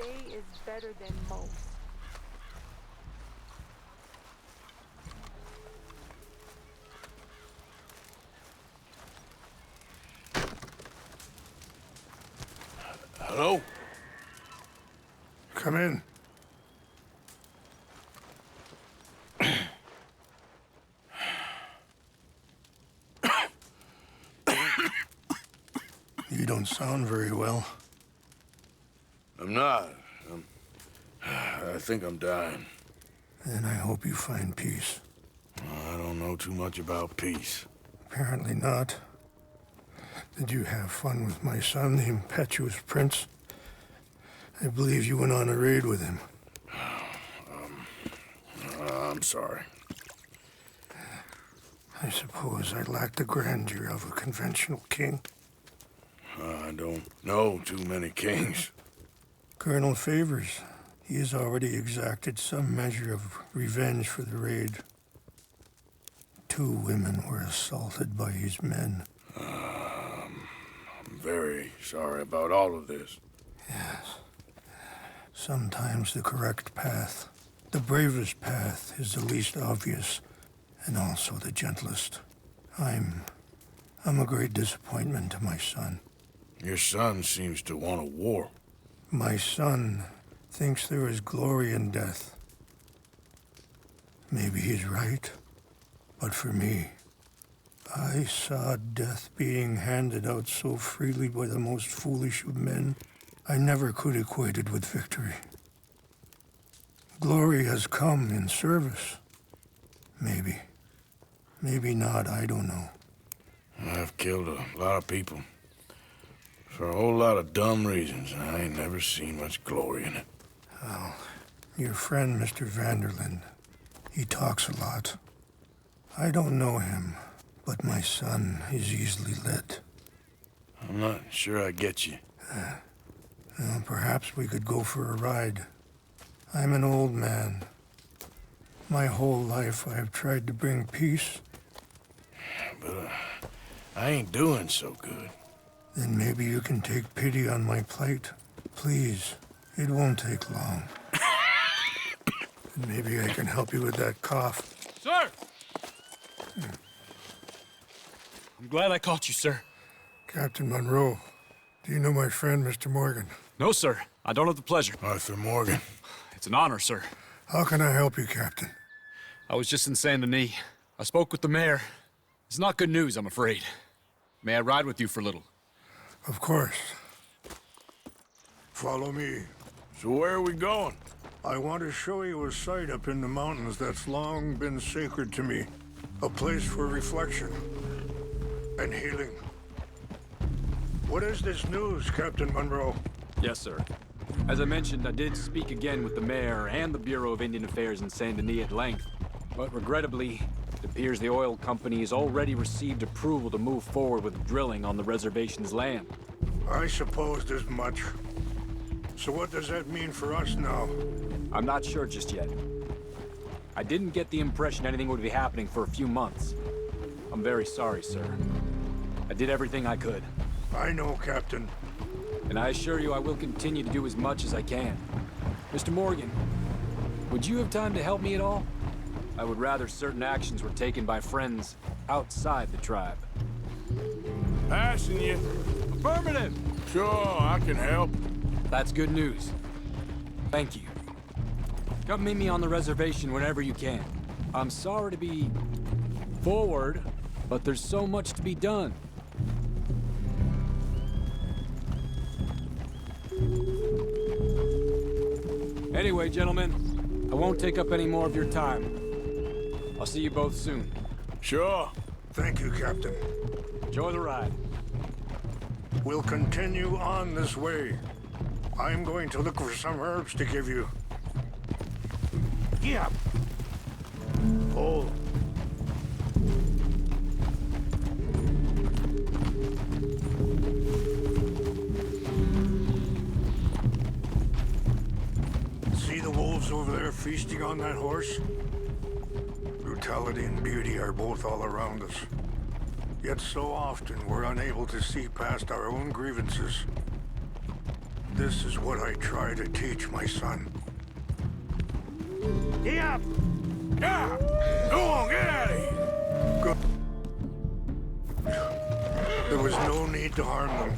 day is better than most. Hello? Come in. You don't sound very well. I'm not. I think I'm dying. And I hope you find peace. I don't know too much about peace. Apparently not. Did you have fun with my son, the impetuous prince? I believe you went on a raid with him. I'm sorry. I suppose I lack the grandeur of a conventional king. I don't know too many kings. Colonel Favors, he has already exacted some measure of revenge for the raid. 2 women were assaulted by his men. I'm very sorry about all of this. Yes. Sometimes the correct path, the bravest path, is the least obvious, and also the gentlest. I'm a great disappointment to my son. Your son seems to want a war. My son thinks there is glory in death. Maybe he's right, but for me, I saw death being handed out so freely by the most foolish of men, I never could equate it with victory. Glory has come in service. Maybe. Maybe not, I don't know. I've killed a lot of people. For a whole lot of dumb reasons, and I ain't never seen much glory in it. Well, your friend, Mr. Vanderlyn, he talks a lot. I don't know him, but my son is easily led. I'm not sure I get you. Well, perhaps we could go for a ride. I'm an old man. My whole life I have tried to bring peace. But I ain't doing so good. Then maybe you can take pity on my plight. Please, it won't take long. And maybe I can help you with that cough. Sir! I'm glad I caught you, sir. Captain Monroe, do you know my friend, Mr. Morgan? No, sir. I don't have the pleasure. Arthur Morgan. It's an honor, sir. How can I help you, Captain? I was just in Saint Denis. I spoke with the mayor. It's not good news, I'm afraid. May I ride with you for a little? Of course. Follow me. So where are we going? I want to show you a site up in the mountains that's long been sacred to me. A place for reflection and healing. What is this news, Captain Monroe? Yes, sir. As I mentioned, I did speak again with the mayor and the Bureau of Indian Affairs in Saint Denis at length. But regrettably, it appears the oil company has already received approval to move forward with drilling on the reservation's land. I supposed as much. So what does that mean for us now? I'm not sure just yet. I didn't get the impression anything would be happening for a few months. I'm very sorry, sir. I did everything I could. I know, Captain. And I assure you I will continue to do as much as I can. Mr. Morgan, would you have time to help me at all? I would rather certain actions were taken by friends outside the tribe. Passing you. Affirmative! Sure, I can help. That's good news. Thank you. Come meet me on the reservation whenever you can. I'm sorry to be forward, but there's so much to be done. Anyway, gentlemen, I won't take up any more of your time. I'll see you both soon. Sure. Thank you, Captain. Enjoy the ride. We'll continue on this way. I'm going to look for some herbs to give you. Yeah. Hold. See the wolves over there feasting on that horse? Brutality and beauty are both all around us. Yet so often we're unable to see past our own grievances. This is what I try to teach my son. Get up! Yeah! Go on, get out of here! Go. There was no need to harm them.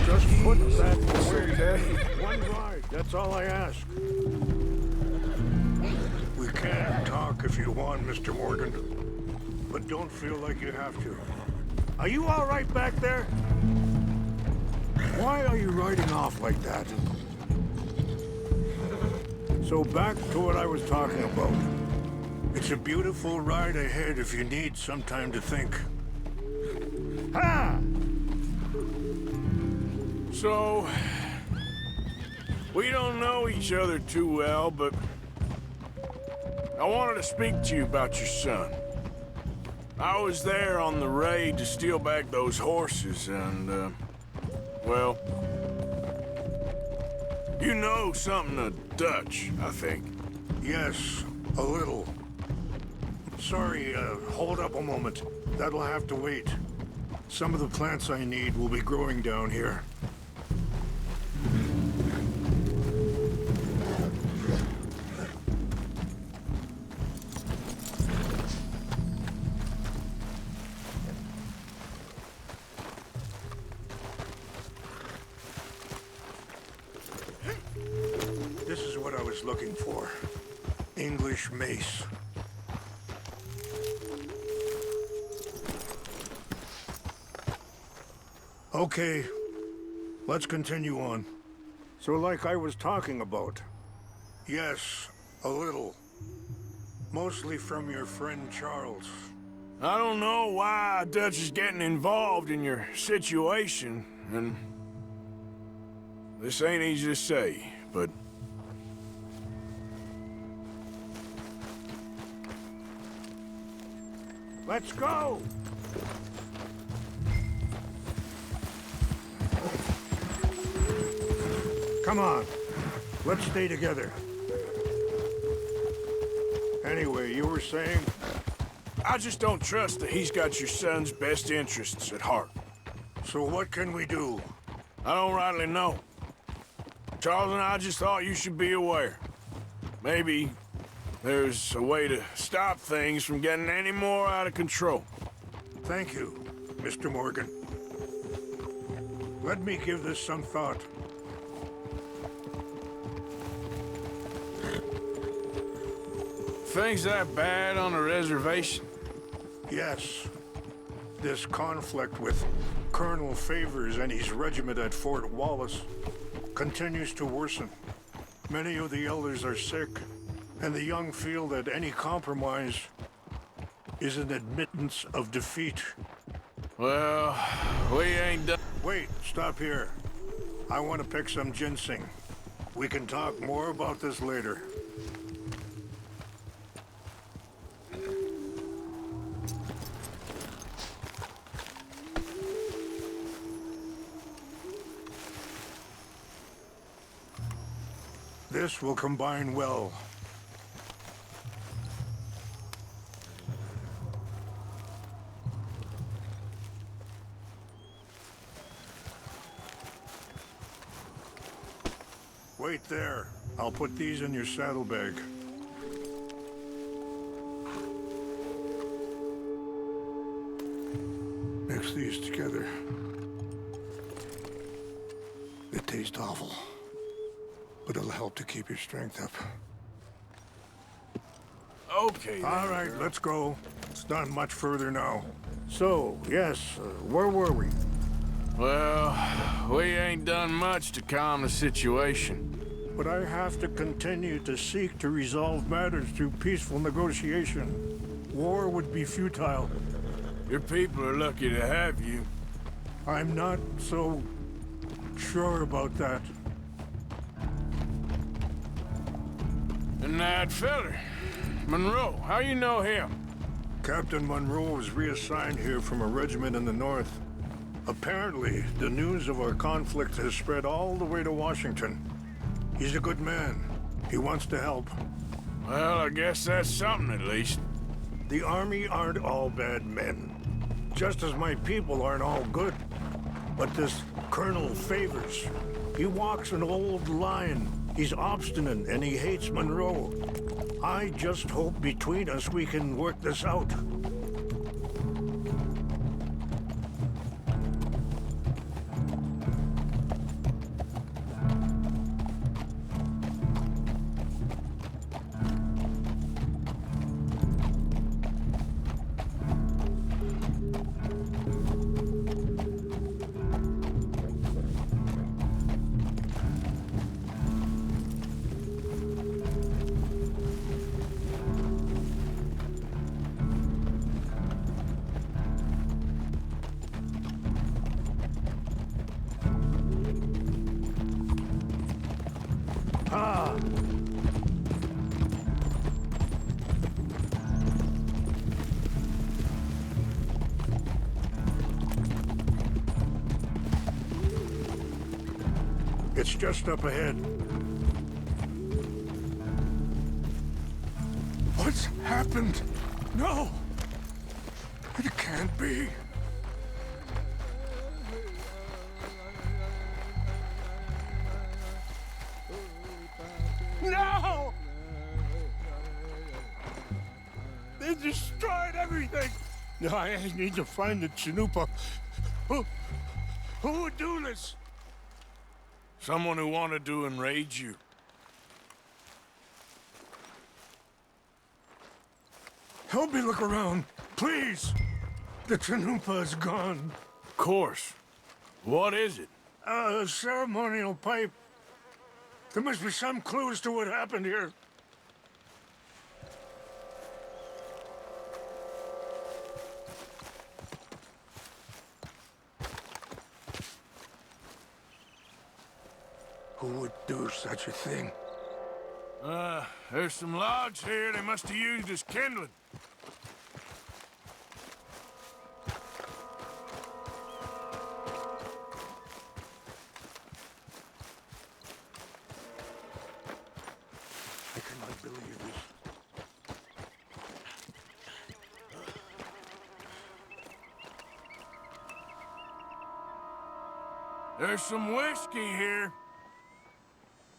Just put that away. One ride, that's all I ask. We can talk if you want, Mr. Morgan. But don't feel like you have to. Are you all right back there? Why are you riding off like that? So back to what I was talking about. It's a beautiful ride ahead if you need some time to think. Ha! So, we don't know each other too well, but I wanted to speak to you about your son. I was there on the raid to steal back those horses, and, well, you know something of Dutch, I think. Yes, a little. Sorry, hold up a moment. That'll have to wait. Some of the plants I need will be growing down here. This is what I was looking for. English mace. Okay, let's continue on. So like I was talking about. Yes, a little. Mostly from your friend Charles. I don't know why Dutch is getting involved in your situation, and this ain't easy to say, but Let's go! Come on, let's stay together. Anyway, you were saying? I just don't trust that he's got your son's best interests at heart. So what can we do? I don't rightly know. Charles and I just thought you should be aware. Maybe there's a way to stop things from getting any more out of control. Thank you, Mr. Morgan. Let me give this some thought. Things that bad on a reservation? Yes. This conflict with Colonel Favors and his regiment at Fort Wallace continues to worsen. Many of the elders are sick, and the young feel that any compromise is an admittance of defeat. Well, we ain't done. Wait, stop here. I want to pick some ginseng. We can talk more about this later. This will combine well. Wait there. I'll put these in your saddlebag. Mix these together. It tastes awful, but it'll help to keep your strength up. Okay. All right, let's go. It's not much further now. So, yes, where were we? Well, we ain't done much to calm the situation. But I have to continue to seek to resolve matters through peaceful negotiation. War would be futile. Your people are lucky to have you. I'm not so sure about that. And that feller, Monroe, how you know him? Captain Monroe was reassigned here from a regiment in the north. Apparently, the news of our conflict has spread all the way to Washington. He's a good man. He wants to help. Well, I guess that's something at least. The Army aren't all bad men. just as my people aren't all good. But this Colonel Favors, he walks an old line. He's obstinate and he hates Monroe. I just hope between us we can work this out. It's just up ahead. What's happened? No! It can't be. No! They destroyed everything! No, I need to find the Chanupa. Who would do this? Someone who wanted to enrage you. Help me look around, please. The Chanupa is gone. Of course. What is it? A ceremonial pipe. There must be some clues to what happened here. Who would do such a thing? There's some logs here they must have used as kindling. I cannot believe this. There's some whiskey here.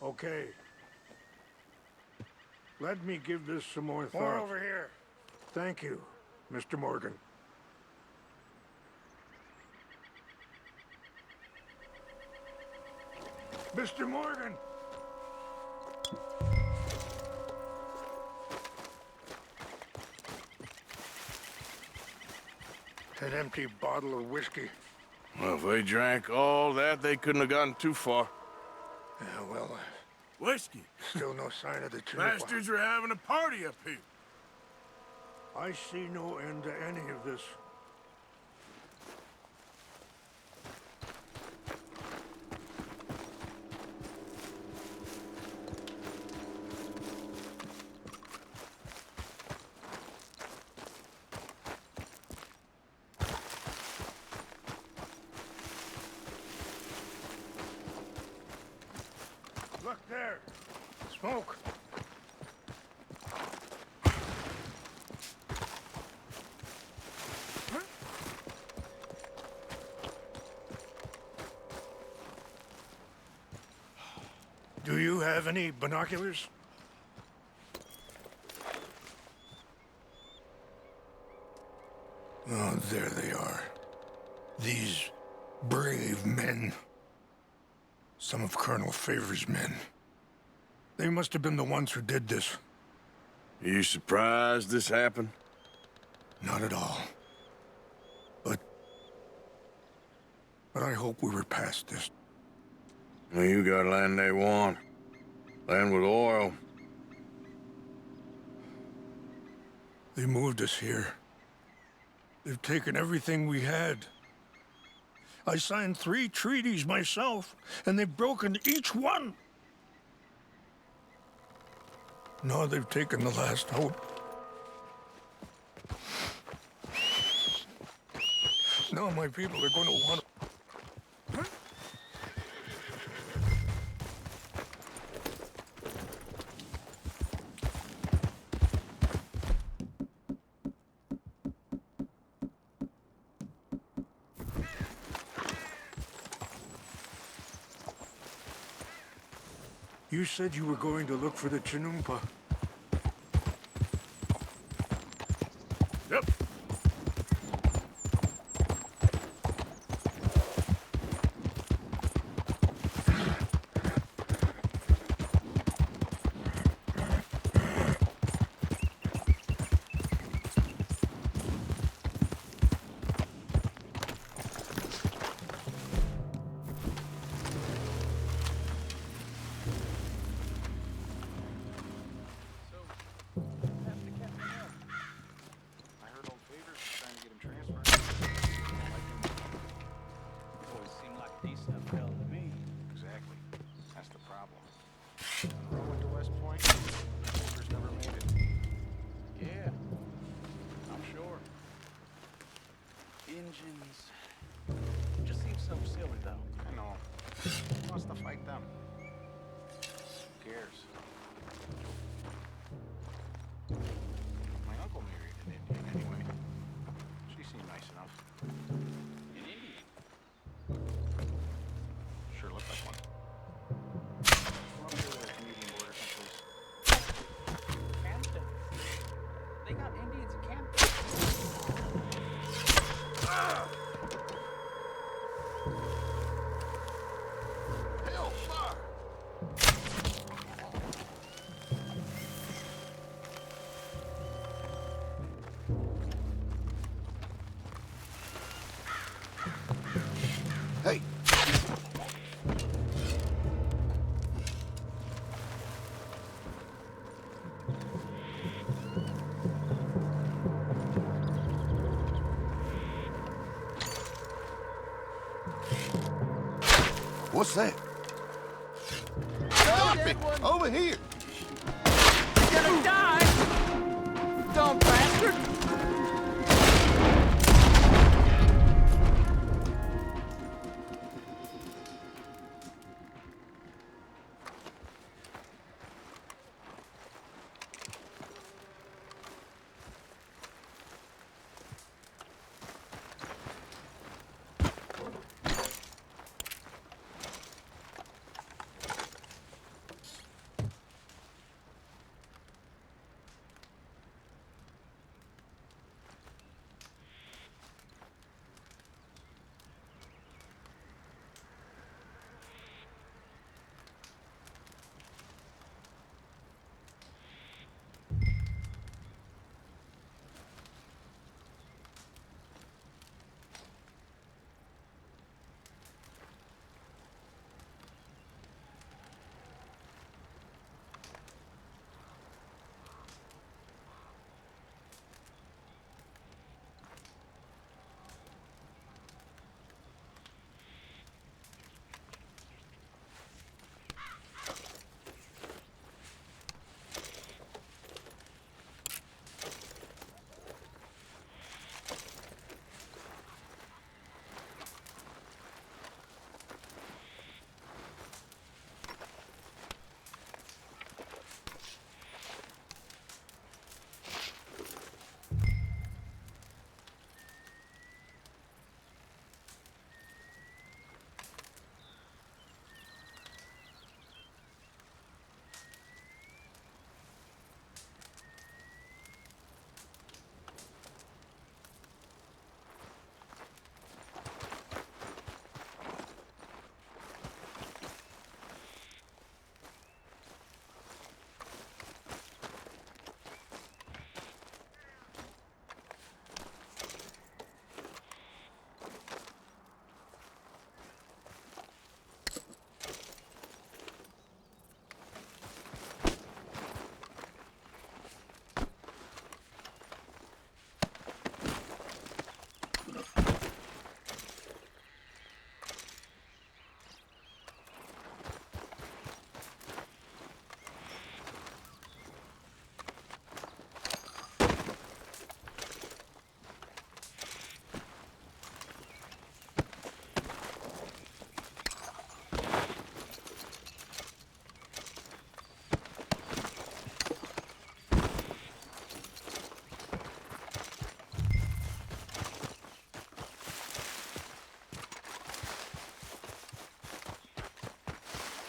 Okay. Let me give this some more thought. More over here. Thank you, Mr. Morgan. Mr. Morgan! An empty bottle of whiskey. Well, if they drank all that, they couldn't have gotten too far. Yeah, well, Whiskey. still no sign of the Chanupa. Bastards are having a party up here. I see no end to any of this. Look there! Smoke! Do you have any binoculars? Oh, there they are. These brave men. Some of Colonel Favors' men. They must have been the ones who did this. Are you surprised this happened? Not at all. But I hope we were past this. Well, you got land they want. Land with oil. They moved us here. They've taken everything we had. I signed 3 treaties myself, and they've broken each one. Now they've taken the last hope. Now my people are going to want... You said you were going to look for the Chinumpa. Yep. Engines. Just seems so silly, though. I know. Who wants to fight them? Who cares? My uncle married an Indian anyway. She seemed nice enough. An Indian? Sure looked like one. From up near the Canadian border someplace. Camden. They got Indians in Camden. Hell, fuck! Hey! What's that? Stop it! Over here! You're gonna die! Dumb bastard!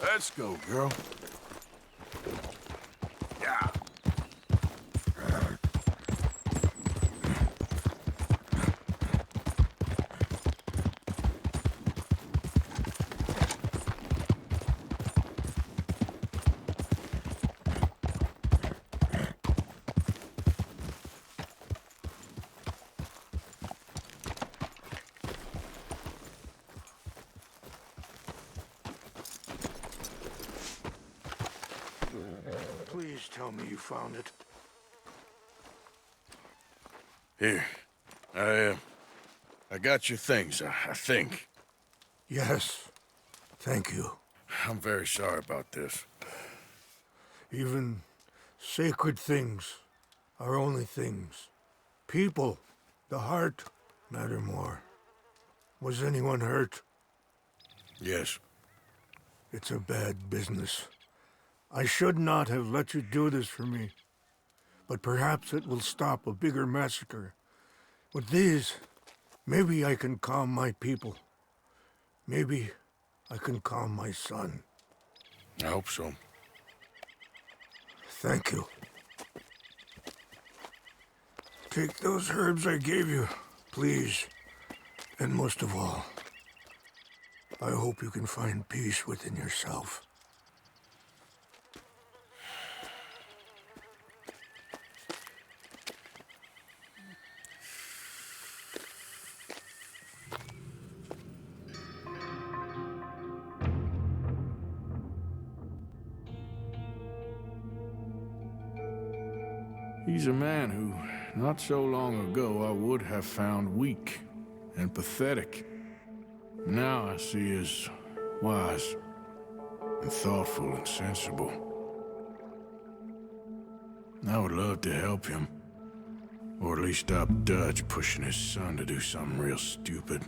Let's go, girl. tell me you found it. Here. I got your things, I think. Yes. Thank you. I'm very sorry about this. Even sacred things are only things. People, the heart, matter more. Was anyone hurt? Yes. It's a bad business. I should not have let you do this for me. But perhaps it will stop a bigger massacre. With these, maybe I can calm my people. Maybe I can calm my son. I hope so. Thank you. Take those herbs I gave you, please. And most of all, I hope you can find peace within yourself. He's a man who, not so long ago, I would have found weak and pathetic. Now I see as wise and thoughtful and sensible. I would love to help him. Or at least stop Dutch pushing his son to do something real stupid.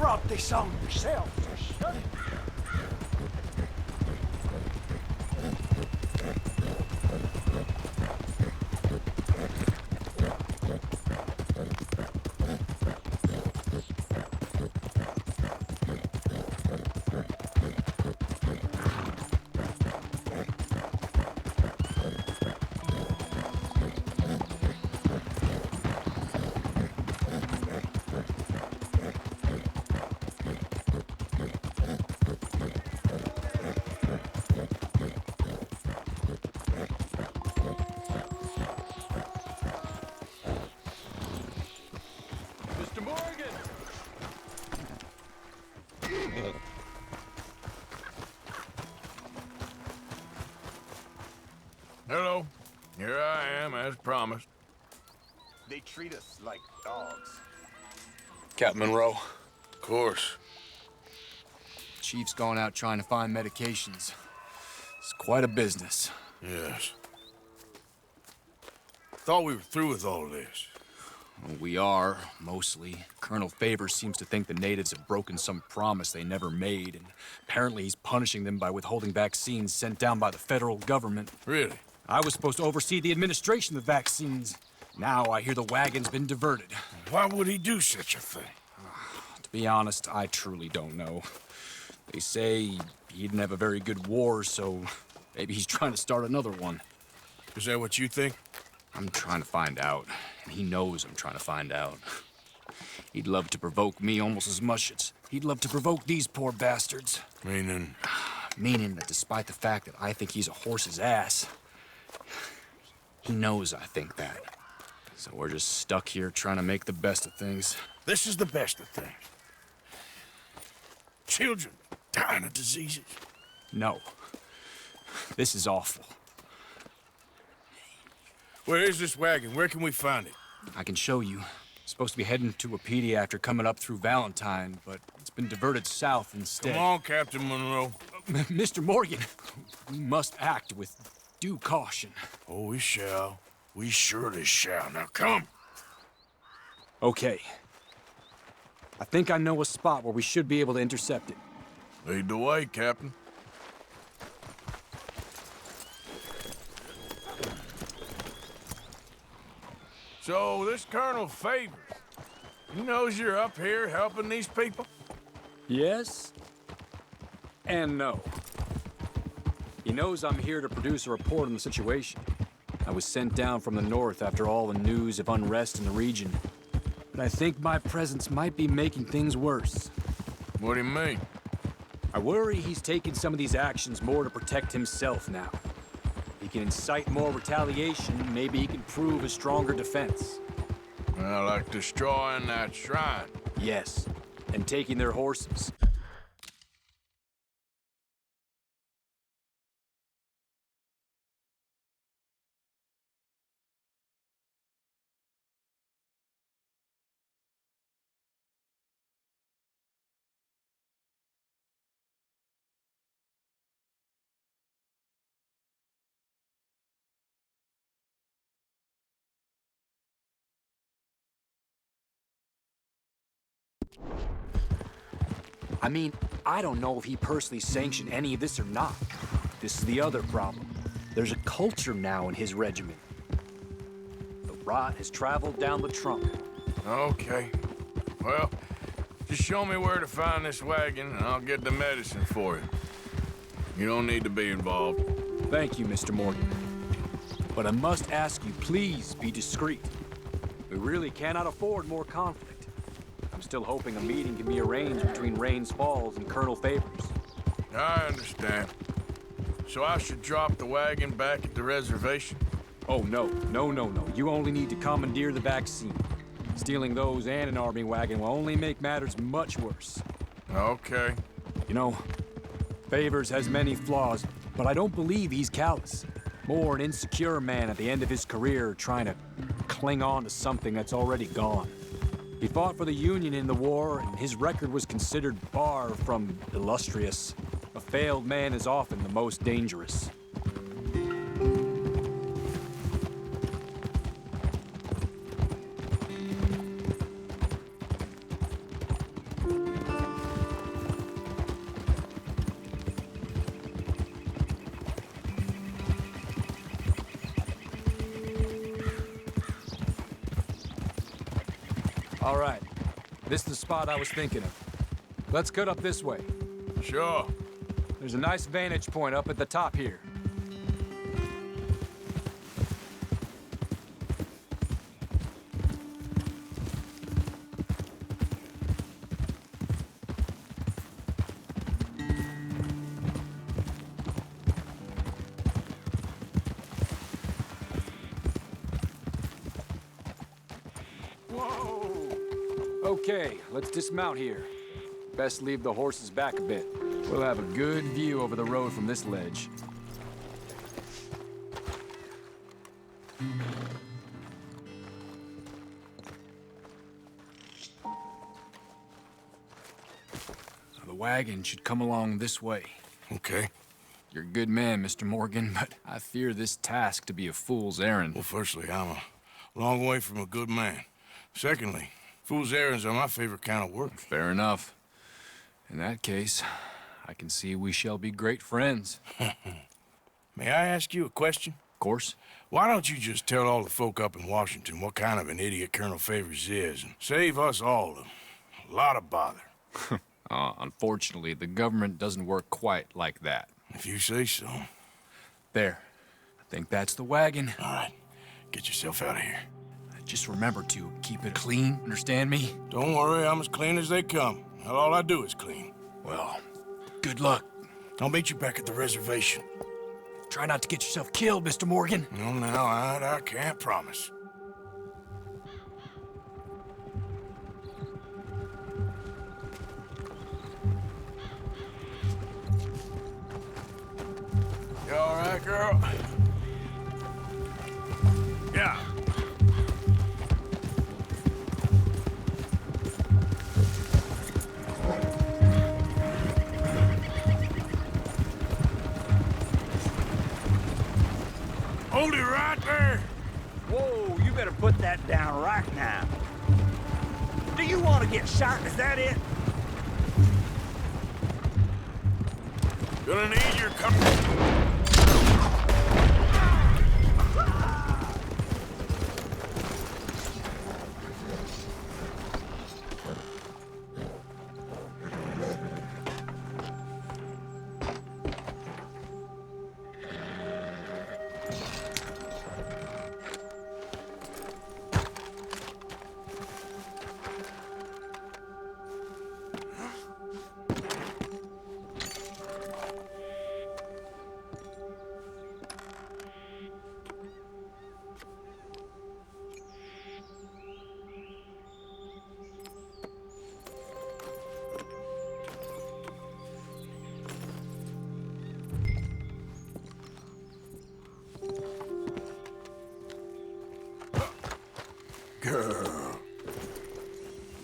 brought this on yourself to shut it. Mr. Morgan! Hello. Here I am, as promised. They treat us like dogs. Captain Monroe. Of course. Chief's gone out trying to find medications. It's quite a business. Yes. Thought we were through with all this. Well, we are, mostly. Colonel Favors seems to think the natives have broken some promise they never made, and apparently he's punishing them by withholding vaccines sent down by the federal government. Really? I was supposed to oversee the administration of the vaccines. Now I hear the wagon's been diverted. Why would he do such a thing? To be honest, I truly don't know. They say he didn't have a very good war, so maybe he's trying to start another one. Is that what you think? I'm trying to find out, and he knows I'm trying to find out. He'd love to provoke me almost as much as he'd love to provoke these poor bastards. Meaning? Meaning that despite the fact that I think he's a horse's ass, he knows I think that. So we're just stuck here trying to make the best of things. This is the best of things. Children dying of diseases. No. This is awful. Where is this wagon? Where can we find it? I can show you. Supposed to be heading to Wapiti after coming up through Valentine, but it's been diverted south instead. Come on, Captain Monroe. Mr. Morgan, we must act with due caution. Oh, we shall. We surely shall. Now come. Okay. I think I know a spot where we should be able to intercept it. Lead the way, Captain. So, this Colonel Favors, he knows you're up here helping these people? Yes and no. He knows I'm here to produce a report on the situation. I was sent down from the north after all the news of unrest in the region. But I think my presence might be making things worse. What do you mean? I worry he's taking some of these actions more to protect himself now. He can incite more retaliation, maybe he can prove a stronger defense. Well, like destroying that shrine. Yes, and taking their horses. I mean, I don't know if he personally sanctioned any of this or not. This is the other problem. There's a culture now in his regiment. The rot has traveled down the trunk. Okay. Well, just show me where to find this wagon, and I'll get the medicine for you. You don't need to be involved. Thank you, Mr. Morgan. But I must ask you, please be discreet. We really cannot afford more conflict. I'm still hoping a meeting can be arranged between Rains Falls and Colonel Favors. I understand. So I should drop the wagon back at the reservation? Oh, no. No. You only need to commandeer the vaccine. Stealing those and an army wagon will only make matters much worse. Okay. You know, Favors has many flaws, but I don't believe he's callous. More an insecure man at the end of his career trying to cling on to something that's already gone. He fought for the Union in the war, and his record was considered far from illustrious. A failed man is often the most dangerous. All right. This is the spot I was thinking of. Let's cut up this way. Sure. There's a nice vantage point up at the top here. Okay, let's dismount here. Best leave the horses back a bit. We'll have a good view over the road from this ledge. The wagon should come along this way. Okay. You're a good man, Mr. Morgan, but I fear this task to be a fool's errand. Well, firstly, I'm a long way from a good man. Secondly, fool's errands are my favorite kind of work. Fair enough. In that case, I can see we shall be great friends. May I ask you a question? Of course. Why don't you just tell all the folk up in Washington what kind of an idiot Colonel Favors is and save us all a lot of bother? Unfortunately, the government doesn't work quite like that. If you say so. There. I think that's the wagon. All right. Get yourself out of here. Just remember to keep it clean, understand me? Don't worry, I'm as clean as they come. All I do is clean. Well, good luck. I'll meet you back at the reservation. Try not to get yourself killed, Mr. Morgan. No, now, I can't promise. You all right, girl? Yeah. Hold it right there. Whoa, you better put that down right now. Do you want to get shot? Is that it? Gonna need your company. Girl.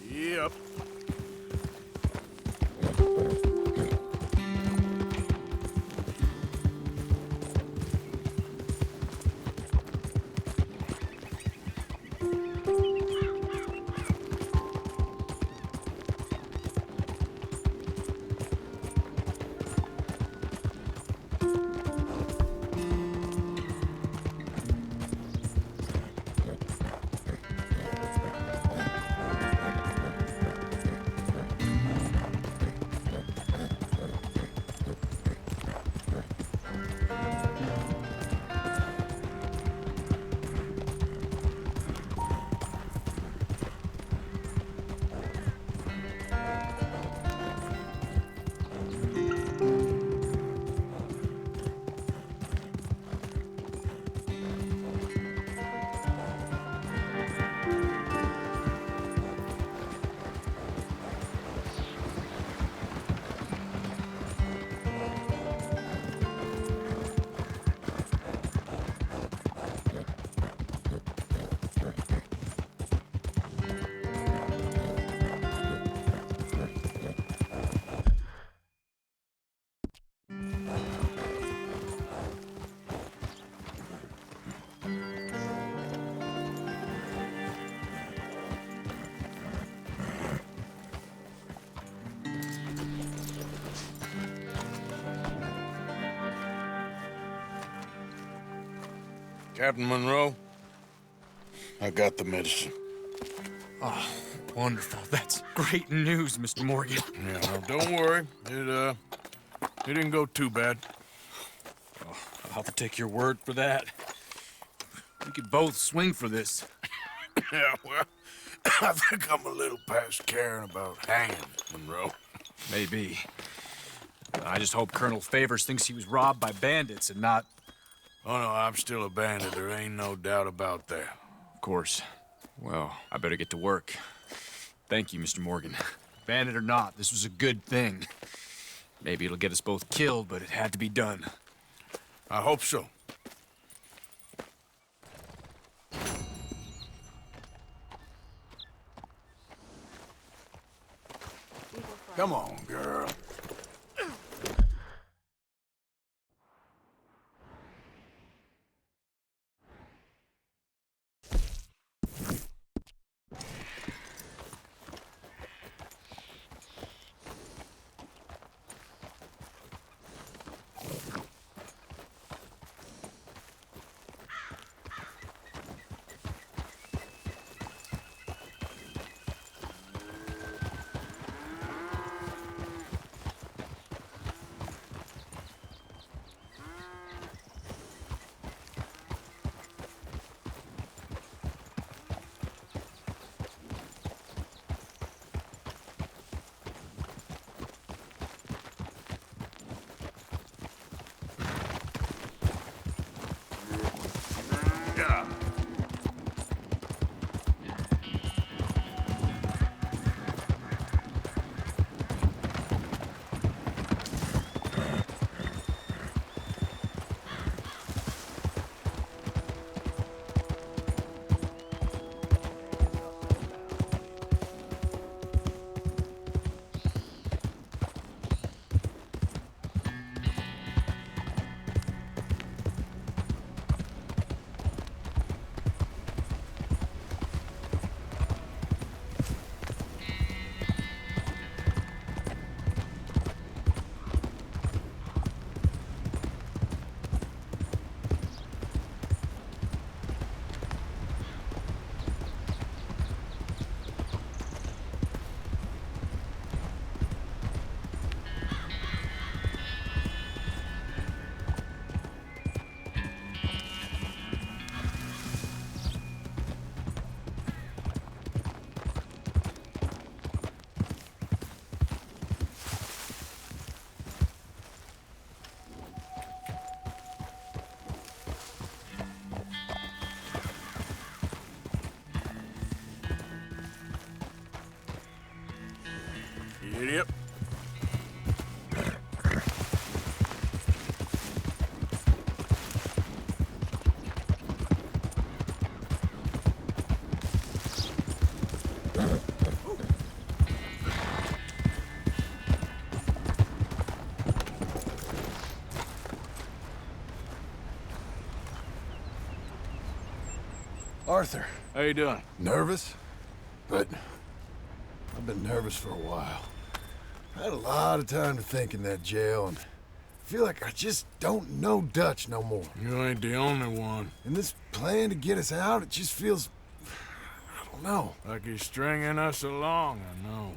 Yep. Captain Monroe, I got the medicine. Oh, wonderful. That's great news, Mr. Morgan. Yeah, well, don't worry. It didn't go too bad. Oh, I'll have to take your word for that. We could both swing for this. Yeah, well, I think I'm a little past caring about hanging, Monroe. Maybe. I just hope Colonel Favors thinks he was robbed by bandits and not... Oh, no, I'm still a bandit. There ain't no doubt about that. Of course. Well, I better get to work. Thank you, Mr. Morgan. Bandit or not, this was a good thing. Maybe it'll get us both killed, but it had to be done. I hope so. Come on, girl. Yep. Arthur, How you doing? nervous? But I've been nervous for a while. I had a lot of time to think in that jail, and I feel like I just don't know Dutch no more. You ain't the only one. And this plan to get us out, it just feels... I don't know. Like he's stringing us along, I know.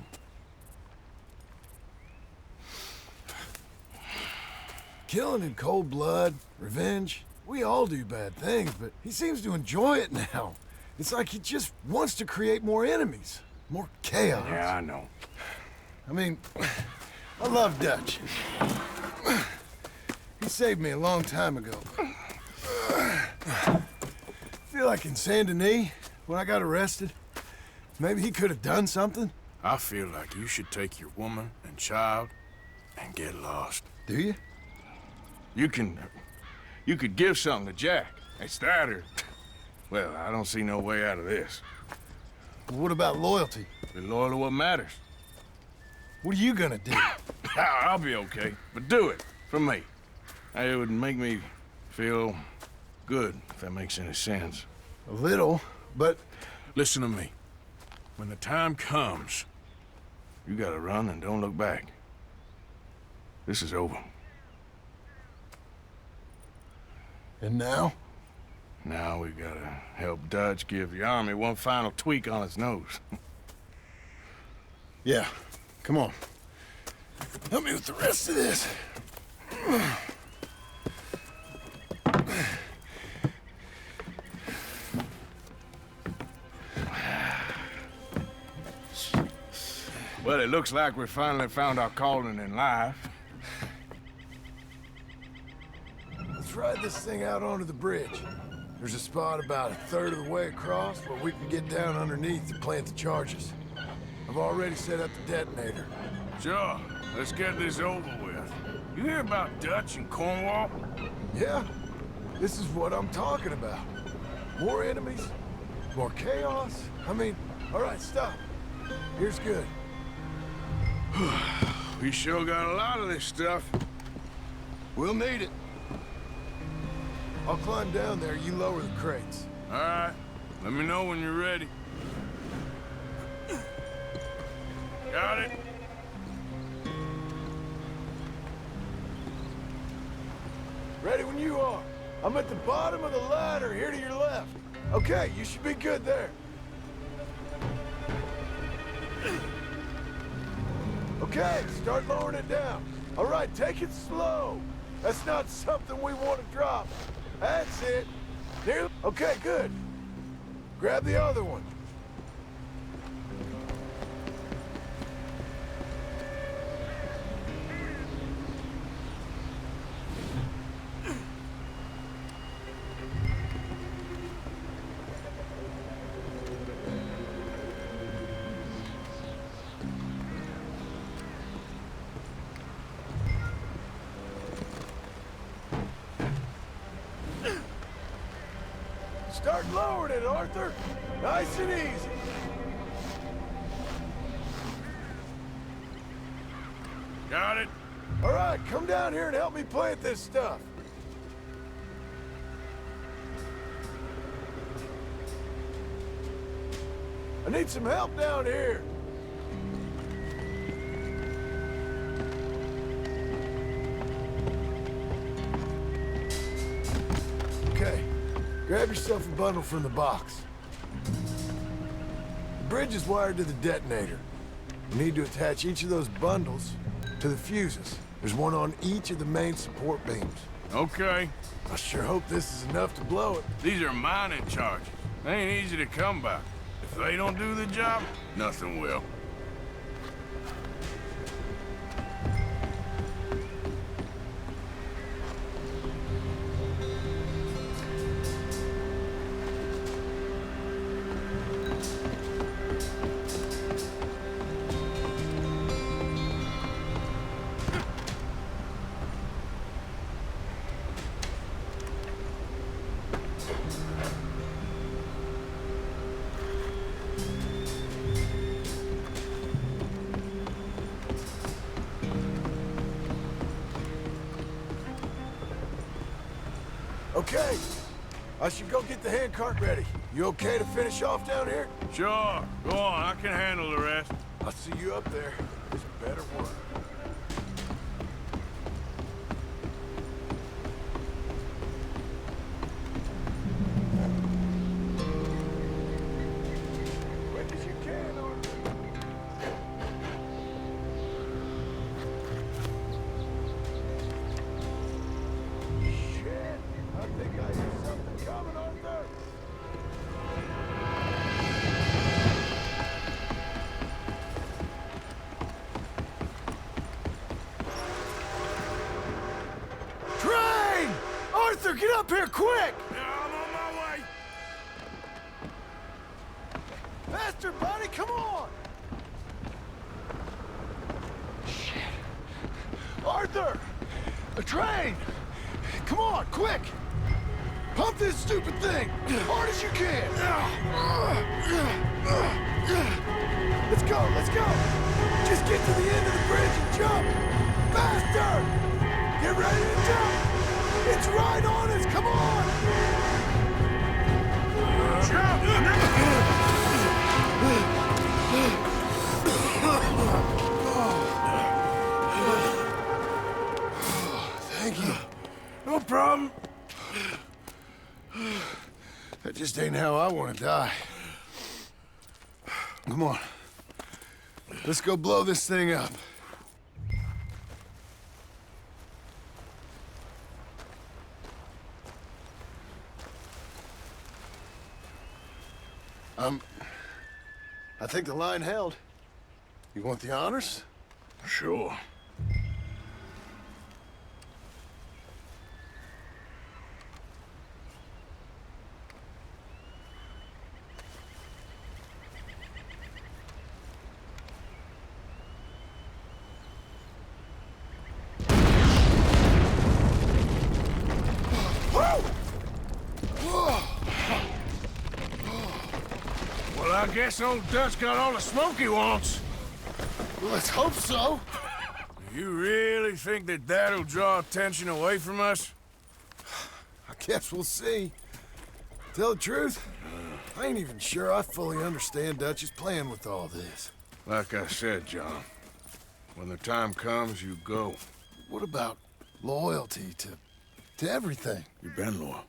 Killing in cold blood, revenge, we all do bad things, but he seems to enjoy it now. It's like he just wants to create more enemies, more chaos. Yeah, I know. I mean, I love Dutch. He saved me a long time ago. I feel like in Saint Denis, when I got arrested, maybe he could have done something. I feel like you should take your woman and child and get lost. Do you? You could give something to Jack. It's that or... Well, I don't see no way out of this. Well, what about loyalty? Be loyal to what matters. What are you gonna do? I'll be okay, but do it for me. It would make me feel good, if that makes any sense. A little, but... Listen to me. When the time comes, you gotta run and don't look back. This is over. And now? Now we gotta help Dutch give the army one final tweak on its nose. Yeah, come on. Help me with the rest of this. Well, it looks like we finally found our calling in life. Let's ride this thing out onto the bridge. There's a spot about a third of the way across where we can get down underneath and plant the charges. I've already set up the detonator. Sure, let's get this over with. You hear about Dutch and Cornwall? Yeah, this is what I'm talking about. More enemies, more chaos. I mean, all right, stop. Here's good. We sure got a lot of this stuff. We'll need it. I'll climb down there, you lower the crates. All right, let me know when you're ready. Got it? Ready when you are. I'm at the bottom of the ladder, here to your left. Okay, you should be good there. Okay, start lowering it down. All right, take it slow. That's not something we want to drop. That's it. Nearly. Okay, good. Grab the other one. Start lowering it, Arthur. Nice and easy. Got it? All right, come down here and help me plant this stuff. I need some help down here. Okay, grab yourself a bundle from the box. The bridge is wired to the detonator. You need to attach each of those bundles to the fuses. There's one on each of the main support beams. Okay. I sure hope this is enough to blow it. These are mining charges. They ain't easy to come by. If they don't do the job, nothing will. Okay, I should go get the handcart ready. You okay to finish off down here? Sure. Go on, I can handle the rest. I'll see you up there. It's better work. Quick as you can, Arthur. Shit! I think I hear something coming, Arthur! Train! Arthur, get up here quick! Yeah, I'm on my way. Faster, buddy, come on! Shit. Arthur! A train! Come on, quick! Pump this stupid thing! Hard as you can! Let's go, let's go! Just get to the end of the bridge and jump! Faster! Get ready to jump! It's right on us, come on! Thank you. No problem. That just ain't how I want to die. Come on. Let's go blow this thing up. I think the line held. You want the honors? Sure. Well, I guess old Dutch got all the smoke he wants. Well, let's hope so. You really think that that'll draw attention away from us? I guess we'll see. Tell the truth, I ain't even sure I fully understand Dutch's plan with all this. Like I said, John, when the time comes, you go. What about loyalty to everything? You've been loyal.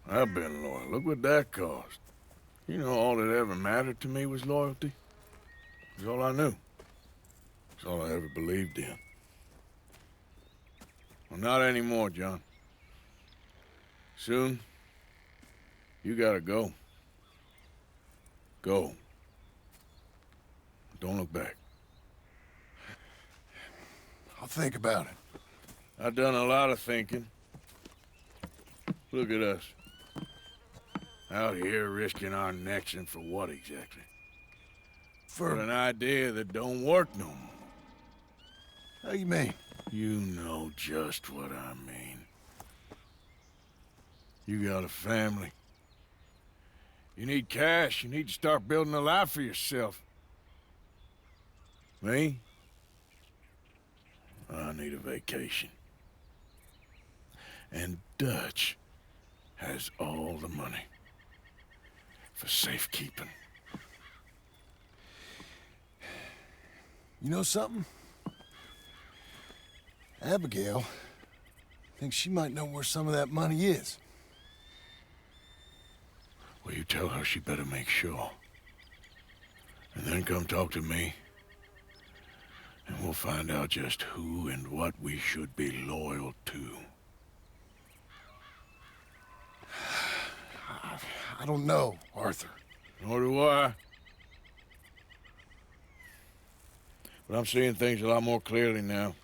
I've been loyal. Look what that cost. You know, all that ever mattered to me was loyalty. It was all I knew. It's all I ever believed in. Well, not anymore, John. Soon, you gotta go. Go. Don't look back. I'll think about it. I've done a lot of thinking. Look at us. Out here risking our necks, and for what exactly? For an idea that don't work no more. How you mean? You know just what I mean. You got a family. You need cash. You need to start building a life for yourself. Me? I need a vacation. And Dutch has all the money for safekeeping. You know something? Abigail thinks she might know where some of that money is. Well, you tell her she better make sure. And then come talk to me. And we'll find out just who and what we should be loyal to. I don't know, Arthur. Nor do I. But I'm seeing things a lot more clearly now.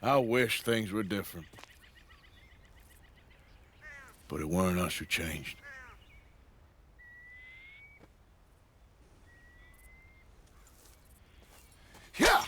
I wish things were different. But it weren't us who changed. Yeah!